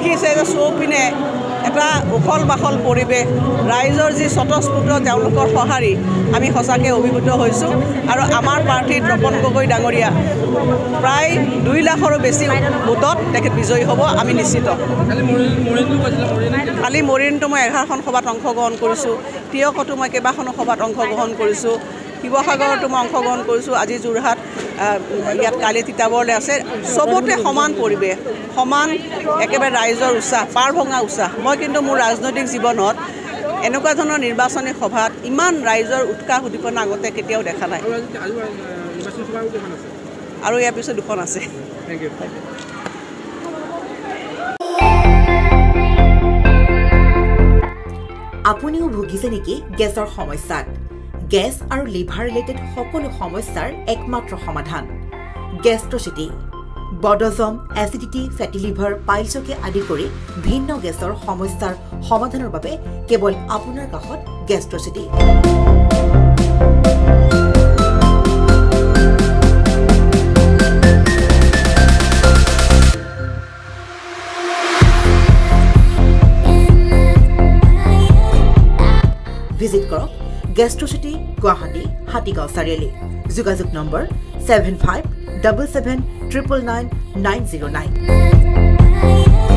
দেখিছে যে চৌপিনে এটা উখল মাখল পৰিৱেশ ৰাইজৰ যি স্বতঃস্ফূৰ্ত তেওঁলোকৰ সঁহাৰি আমি সঁচাকৈ অভিভূত হৈছোঁ আৰু আমাৰ প্ৰাৰ্থী তপন গগৈ ডাঙৰীয়া প্ৰায় 2 লাখৰো বেছি ভোটত তেখেত বিজয়ী হ'ব আমি নিশ্চিত কালি মৰিণটো মই 11খন সভাত অংশগ্ৰহণ কৰিছোঁ তিয়কতো মই কেইবাখনো সভাত অংশগ্ৰহণ কৰিছোঁ শিৱসাগৰতো মই অংশগ্ৰহণ কৰিছোঁ আজি যোৰহাট ইয়াত কালি তিতাবৰলৈ আছে চবতে সমান পৰিৱেশ সমান একেবাৰে ৰাইজৰ উৎসাহ পাৰ ভঙা উৎসাহ মই কিন্তু মোৰ ৰাজনৈতিক জীৱনত এনেকুৱা ধৰণৰ নিৰ্বাচনী সভাত ইমান ৰাইজৰ উৎসাহ উদ্দীপনা আগতে কেতিয়াও দেখা নাই আৰু ইয়াৰ পিছত 2খন আছে আপুনিও ভুগিছে নেকি গেছৰ সমস্যাত গেছ আৰু লিভাৰ ৰিলেটেড সকলো সমস্যাৰ একমাত্ৰ সমাধান গেষ্ট্ৰচিটি বডজম এচিডিটি ফেটি লিভাৰ পাইলছকে আদি কৰি ভিন্ন গেছৰ সমস্যাৰ সমাধানৰ বাবে কেৱল আপোনাৰ কাষত গেষ্ট্ৰচিটি ভিজিট কৰক গেষ্ট্ৰচিটি গুৱাহাটী হাতীগাঁও চাৰিআলি যোগাযোগ নম্বৰ 7577999909